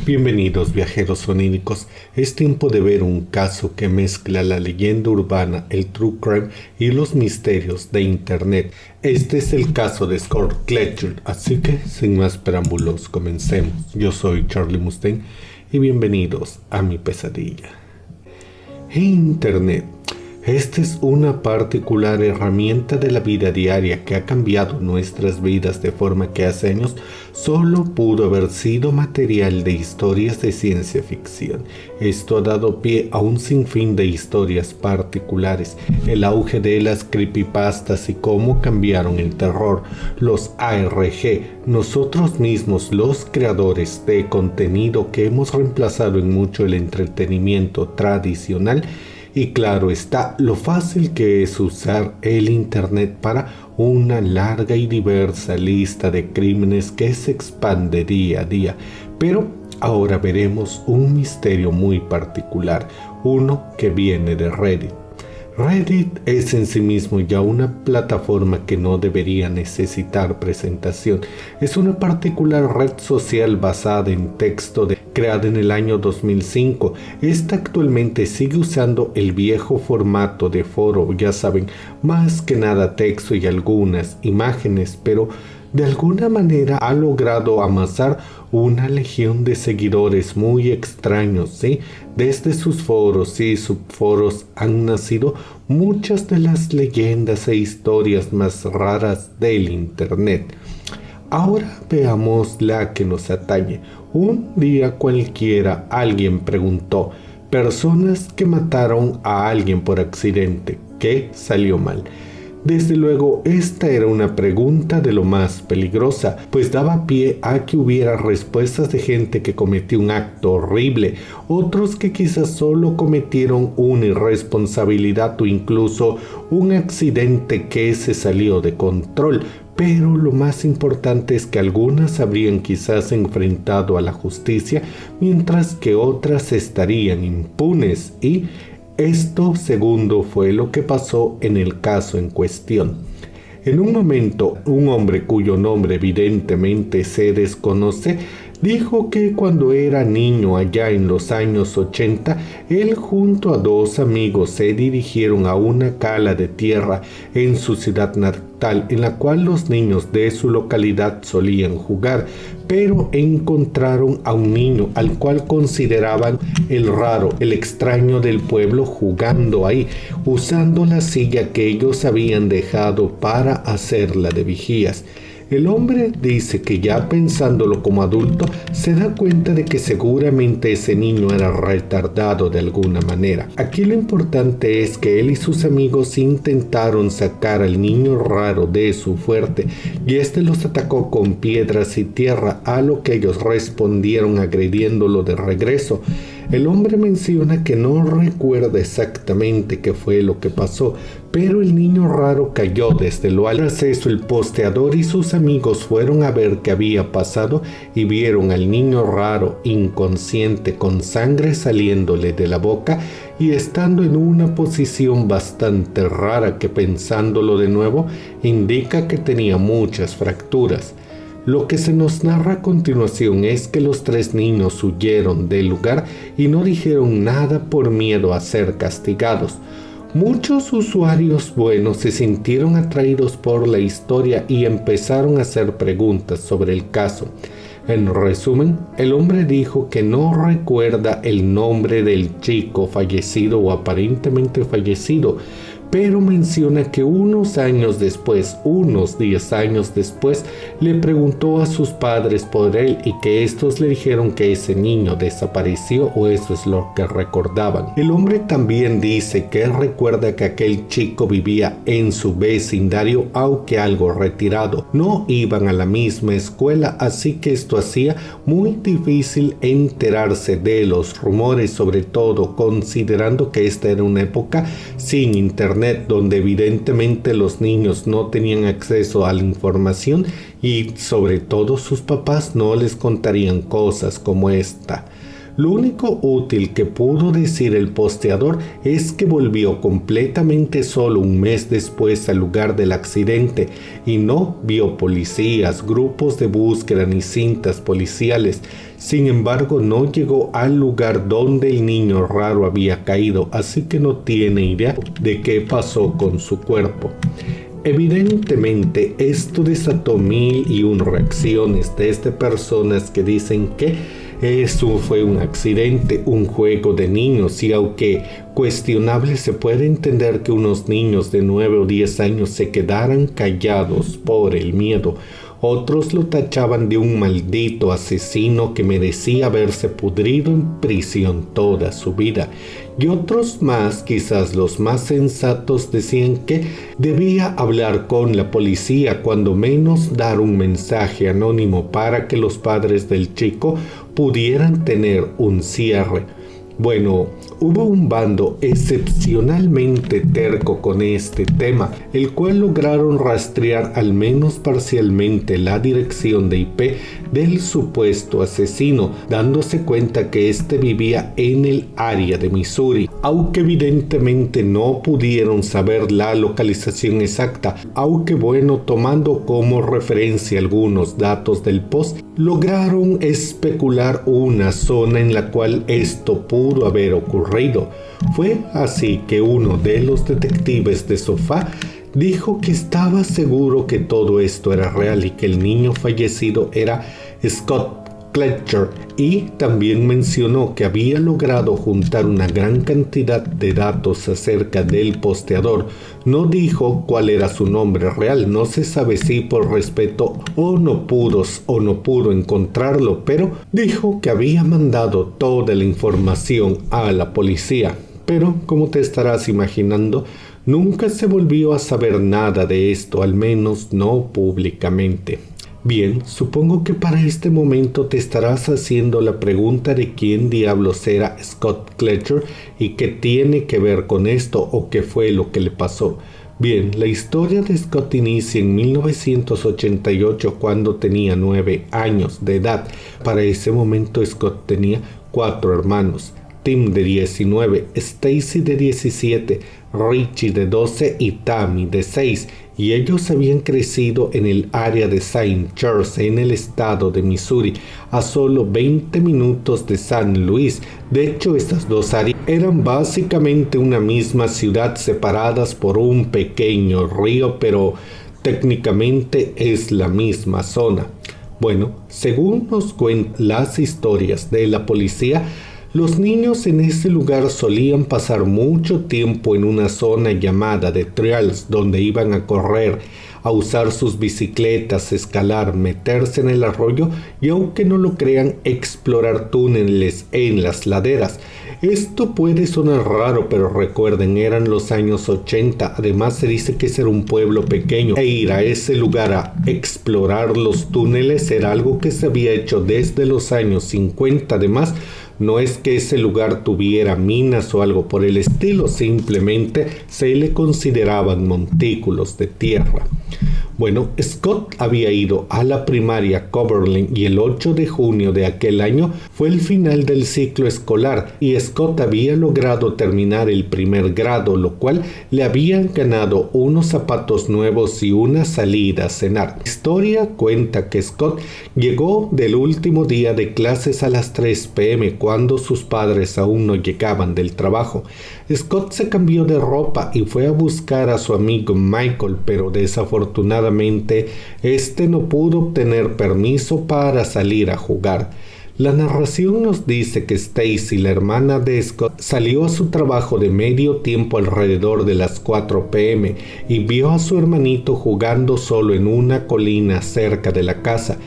Bienvenidos viajeros oníricos, es tiempo de ver un caso que mezcla la leyenda urbana, el true crime y los misterios de internet. Este es el caso de Scott Kletcher, así que sin más preámbulos comencemos. Yo soy Charlie Mustaine y bienvenidos a mi pesadilla. Internet. Esta es una particular herramienta de la vida diaria que ha cambiado nuestras vidas de forma que hace años solo pudo haber sido material de historias de ciencia ficción. Esto ha dado pie a un sinfín de historias particulares, el auge de las creepypastas y cómo cambiaron el terror, los ARG, nosotros mismos los creadores de contenido que hemos reemplazado en mucho el entretenimiento tradicional. Y claro está, lo fácil que es usar el internet para una larga y diversa lista de crímenes que se expande día a día. Pero ahora veremos un misterio muy particular, uno que viene de Reddit. Reddit es en sí mismo ya una plataforma que no debería necesitar presentación. Es una particular red social basada en texto creada en el año 2005. Esta actualmente sigue usando el viejo formato de foro, ya saben, más que nada texto y algunas imágenes, pero de alguna manera ha logrado amasar una legión de seguidores muy extraños, ¿sí? Desde sus foros y subforos han nacido muchas de las leyendas e historias más raras del internet. Ahora veamos la que nos atañe. Un día cualquiera alguien preguntó: personas que mataron a alguien por accidente, ¿qué salió mal? Desde luego, esta era una pregunta de lo más peligrosa, pues daba pie a que hubiera respuestas de gente que cometió un acto horrible, otros que quizás solo cometieron una irresponsabilidad o incluso un accidente que se salió de control. Pero lo más importante es que algunas habrían quizás enfrentado a la justicia, mientras que otras estarían impunes y esto segundo fue lo que pasó en el caso en cuestión. En un momento, un hombre cuyo nombre evidentemente se desconoce, dijo que cuando era niño allá en los años 80, él junto a dos amigos se dirigieron a una cala de tierra en su ciudad natal, en la cual los niños de su localidad solían jugar, pero encontraron a un niño al cual consideraban el raro, el extraño del pueblo jugando ahí, usando la silla que ellos habían dejado para hacerla de vigías. El hombre dice que ya pensándolo como adulto, se da cuenta de que seguramente ese niño era retardado de alguna manera. Aquí lo importante es que él y sus amigos intentaron sacar al niño raro de su fuerte y este los atacó con piedras y tierra, a lo que ellos respondieron agrediéndolo de regreso. El hombre menciona que no recuerda exactamente qué fue lo que pasó, pero el niño raro cayó desde lo alto. Tras eso, el posteador y sus amigos fueron a ver qué había pasado y vieron al niño raro inconsciente con sangre saliéndole de la boca y estando en una posición bastante rara que, pensándolo de nuevo, indica que tenía muchas fracturas. Lo que se nos narra a continuación es que los tres niños huyeron del lugar y no dijeron nada por miedo a ser castigados. Muchos usuarios buenos se sintieron atraídos por la historia y empezaron a hacer preguntas sobre el caso. En resumen, el hombre dijo que no recuerda el nombre del chico fallecido o aparentemente fallecido, pero menciona que unos 10 años después, le preguntó a sus padres por él y que estos le dijeron que ese niño desapareció, o eso es lo que recordaban. El hombre también dice que recuerda que aquel chico vivía en su vecindario, aunque algo retirado. No iban a la misma escuela, así que esto hacía muy difícil enterarse de los rumores, sobre todo considerando que esta era una época sin internet, donde evidentemente los niños no tenían acceso a la información y sobre todo sus papás no les contarían cosas como esta. Lo único útil que pudo decir el posteador es que volvió completamente solo un mes después al lugar del accidente y no vio policías, grupos de búsqueda ni cintas policiales. Sin embargo, no llegó al lugar donde el niño raro había caído, así que no tiene idea de qué pasó con su cuerpo. Evidentemente, esto desató 1001 reacciones desde personas que dicen que eso fue un accidente, un juego de niños, y aunque cuestionable, se puede entender que unos niños de 9 o 10 años se quedaran callados por el miedo. Otros lo tachaban de un maldito asesino que merecía haberse pudrido en prisión toda su vida. Y otros más, quizás los más sensatos, decían que debía hablar con la policía, cuando menos dar un mensaje anónimo para que los padres del chico pudieran tener un cierre. Bueno, hubo un bando excepcionalmente terco con este tema, el cual lograron rastrear al menos parcialmente la dirección de IP del supuesto asesino, dándose cuenta que éste vivía en el área de Missouri, aunque evidentemente no pudieron saber la localización exacta, aunque bueno, tomando como referencia algunos datos del post, lograron especular una zona en la cual esto pudo haber ocurrido. Fue así que uno de los detectives de sofá dijo que estaba seguro que todo esto era real y que el niño fallecido era Scott Kletcher, y también mencionó que había logrado juntar una gran cantidad de datos acerca del posteador. No dijo cuál era su nombre real, no se sabe si por respeto o no pudo encontrarlo, pero dijo que había mandado toda la información a la policía. Pero, como te estarás imaginando, nunca se volvió a saber nada de esto, al menos no públicamente. Bien, supongo que para este momento te estarás haciendo la pregunta de quién diablos era Scott Kletcher y qué tiene que ver con esto o qué fue lo que le pasó. Bien, la historia de Scott inicia en 1988 cuando tenía 9 años de edad. Para ese momento Scott tenía 4 hermanos. Tim de 19, Stacy de 17, Richie de 12 y Tammy de 6, y ellos habían crecido en el área de St. Charles, en el estado de Missouri, a solo 20 minutos de San Luis. De hecho, estas dos áreas eran básicamente una misma ciudad, separadas por un pequeño río, pero técnicamente es la misma zona. Bueno, según nos cuentan las historias de la policía, los niños en ese lugar solían pasar mucho tiempo en una zona llamada de trails, donde iban a correr, a usar sus bicicletas, escalar, meterse en el arroyo y, aunque no lo crean, explorar túneles en las laderas. Esto puede sonar raro, pero recuerden, eran los años 80. Además, se dice que ese era un pueblo pequeño e ir a ese lugar a explorar los túneles era algo que se había hecho desde los años 50. Además, no es que ese lugar tuviera minas o algo por el estilo, simplemente se le consideraban montículos de tierra. Bueno, Scott había ido a la primaria Coverland y el 8 de junio de aquel año fue el final del ciclo escolar y Scott había logrado terminar el primer grado, lo cual le habían ganado unos zapatos nuevos y una salida a cenar. La historia cuenta que Scott llegó del último día de clases a las 3 p.m. cuando sus padres aún no llegaban del trabajo. Scott se cambió de ropa y fue a buscar a su amigo Michael, pero desafortunadamente este no pudo obtener permiso para salir a jugar. La narración nos dice que Stacy, la hermana de Scott, salió a su trabajo de medio tiempo alrededor de las 4 p.m. y vio a su hermanito jugando solo en una colina cerca de la casa.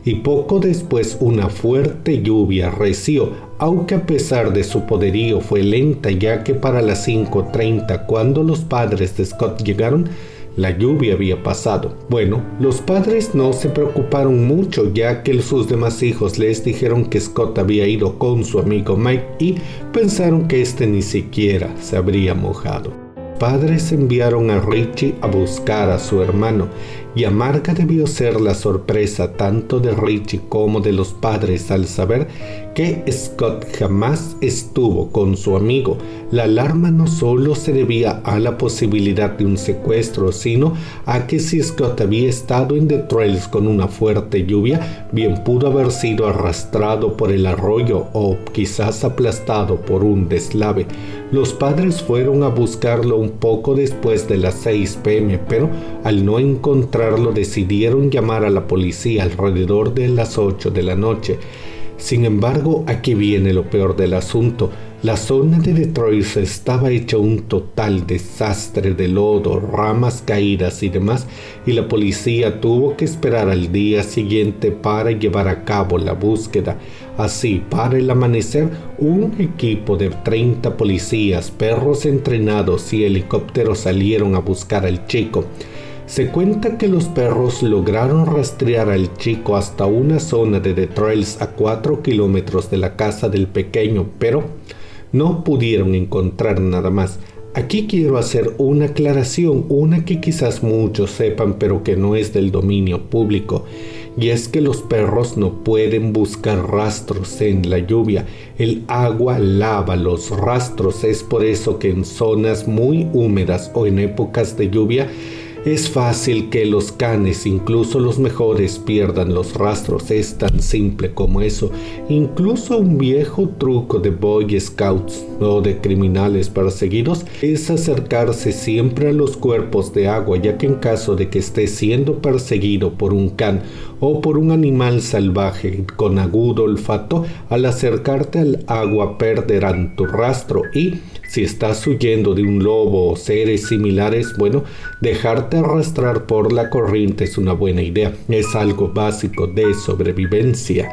Y poco después una fuerte lluvia arreció, aunque a pesar de su poderío fue lenta, ya que para las 5:30 cuando los padres de Scott llegaron, la lluvia había pasado. Bueno, los padres no se preocuparon mucho, ya que sus demás hijos les dijeron que Scott había ido con su amigo Mike y pensaron que este ni siquiera se habría mojado. Padres enviaron a Richie a buscar a su hermano, y amarga debió ser la sorpresa tanto de Richie como de los padres al saber que Scott jamás estuvo con su amigo. La alarma no solo se debía a la posibilidad de un secuestro, sino a que si Scott había estado en The Trails con una fuerte lluvia, bien pudo haber sido arrastrado por el arroyo o quizás aplastado por un deslave. Los padres fueron a buscarlo un poco después de las 6 p.m., pero al no encontrarlo decidieron llamar a la policía alrededor de las 8 de la noche. Sin embargo, aquí viene lo peor del asunto. La zona de Detroit estaba hecha un total desastre de lodo, ramas caídas y demás, y la policía tuvo que esperar al día siguiente para llevar a cabo la búsqueda. Así, para el amanecer, un equipo de 30 policías, perros entrenados y helicópteros salieron a buscar al chico. Se cuenta que los perros lograron rastrear al chico hasta una zona de The Trails a 4 kilómetros de la casa del pequeño, pero no pudieron encontrar nada más. Aquí quiero hacer una aclaración, una que quizás muchos sepan pero que no es del dominio público, y es que los perros no pueden buscar rastros en la lluvia. El agua lava los rastros, es por eso que en zonas muy húmedas o en épocas de lluvia es fácil que los canes, incluso los mejores, pierdan los rastros. Es tan simple como eso. Incluso un viejo truco de Boy Scouts o de criminales perseguidos es acercarse siempre a los cuerpos de agua, ya que en caso de que estés siendo perseguido por un can o por un animal salvaje con agudo olfato, al acercarte al agua perderán tu rastro, y si estás huyendo de un lobo o seres similares, bueno, dejarte arrastrar por la corriente es una buena idea. Es algo básico de sobrevivencia.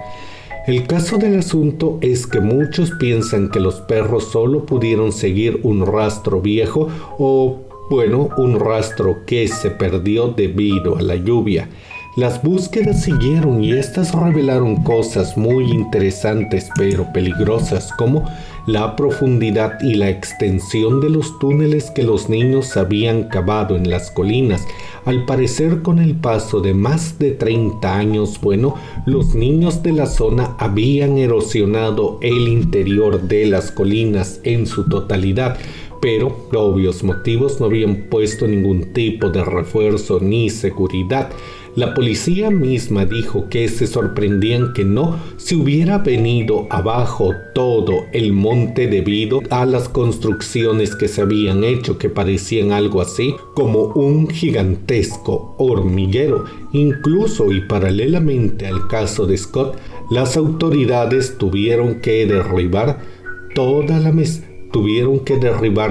El caso del asunto es que muchos piensan que los perros solo pudieron seguir un rastro viejo o, bueno, un rastro que se perdió debido a la lluvia. Las búsquedas siguieron y estas revelaron cosas muy interesantes pero peligrosas, como la profundidad y la extensión de los túneles que los niños habían cavado en las colinas. Al parecer, con el paso de más de 30 años, bueno, los niños de la zona habían erosionado el interior de las colinas en su totalidad, pero por obvios motivos no habían puesto ningún tipo de refuerzo ni seguridad. La policía misma dijo que se sorprendían que no se hubiera venido abajo todo el monte debido a las construcciones que se habían hecho, que parecían algo así como un gigantesco hormiguero. Incluso y paralelamente al caso de Scott, las autoridades tuvieron que derribar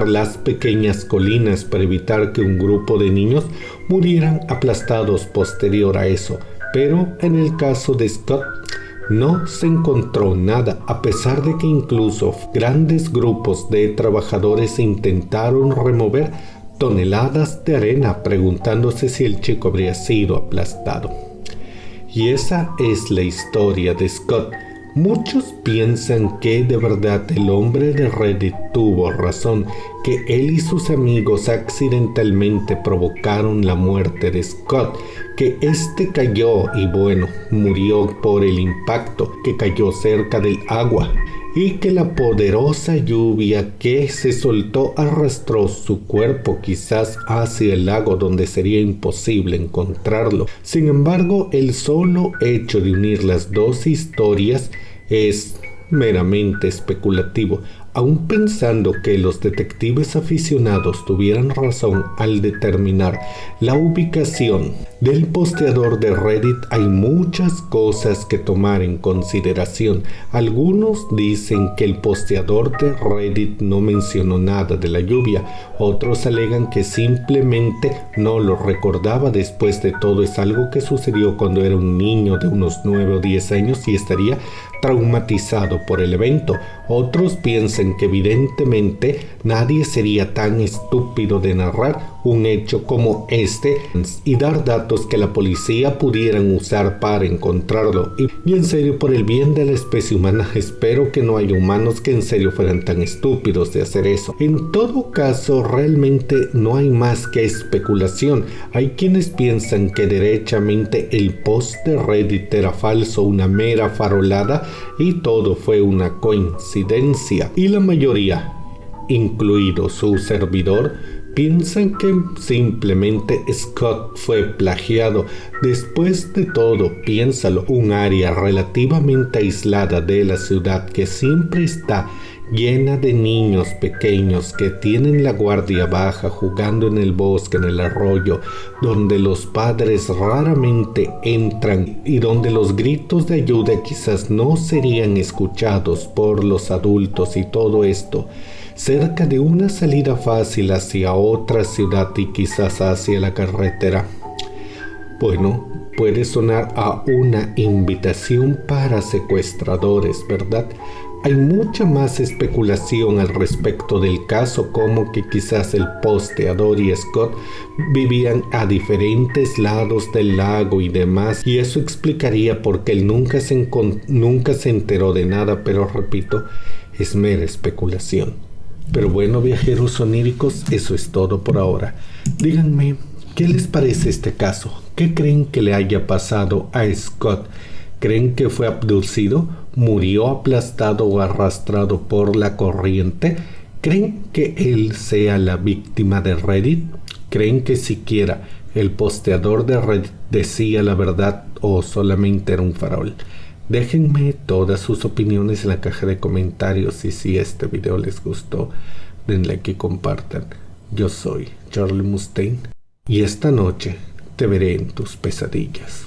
las pequeñas colinas para evitar que un grupo de niños murieran aplastados posterior a eso. Pero en el caso de Scott no se encontró nada, a pesar de que incluso grandes grupos de trabajadores intentaron remover toneladas de arena preguntándose si el chico habría sido aplastado. Y esa es la historia de Scott. Muchos piensan que de verdad el hombre de Reddit tuvo razón, que él y sus amigos accidentalmente provocaron la muerte de Scott, que este cayó y bueno, murió por el impacto, que cayó cerca del agua y que la poderosa lluvia que se soltó arrastró su cuerpo quizás hacia el lago donde sería imposible encontrarlo. Sin embargo, el solo hecho de unir las dos historias es meramente especulativo, aun pensando que los detectives aficionados tuvieran razón al determinar la ubicación del posteador de Reddit. Hay muchas cosas que tomar en consideración. Algunos dicen que el posteador de Reddit no mencionó nada de la lluvia, otros alegan que simplemente no lo recordaba. Después de todo, es algo que sucedió cuando era un niño de unos 9 o 10 años y estaría traumatizado por el evento. Otros piensan que evidentemente nadie sería tan estúpido de narrar un hecho como este y dar datos que la policía pudieran usar para encontrarlo. Y en serio, por el bien de la especie humana, espero que no haya humanos que en serio fueran tan estúpidos de hacer eso. En todo caso, realmente no hay más que especulación. Hay quienes piensan que derechamente el post de Reddit era falso, una mera farolada, y todo fue una coincidencia. Y la mayoría, incluido su servidor, piensan que simplemente Scott fue plagiado. Después de todo, piénsalo, un área relativamente aislada de la ciudad que siempre está llena de niños pequeños que tienen la guardia baja jugando en el bosque, en el arroyo, donde los padres raramente entran y donde los gritos de ayuda quizás no serían escuchados por los adultos, y todo esto cerca de una salida fácil hacia otra ciudad y quizás hacia la carretera. Bueno, puede sonar a una invitación para secuestradores, ¿verdad? Hay mucha más especulación al respecto del caso, como que quizás el posteador y Scott vivían a diferentes lados del lago y demás, y eso explicaría por qué él nunca se enteró de nada, pero repito, es mera especulación. Pero bueno, viajeros oníricos, eso es todo por ahora. Díganme, ¿qué les parece este caso? ¿Qué creen que le haya pasado a Scott? ¿Creen que fue abducido? ¿Murió aplastado o arrastrado por la corriente? ¿Creen que él sea la víctima de Reddit? ¿Creen que siquiera el posteador de Reddit decía la verdad o solamente era un farol? Déjenme todas sus opiniones en la caja de comentarios, y si este video les gustó, denle like y compartan. Yo soy Charlie Mustaine y esta noche te veré en tus pesadillas.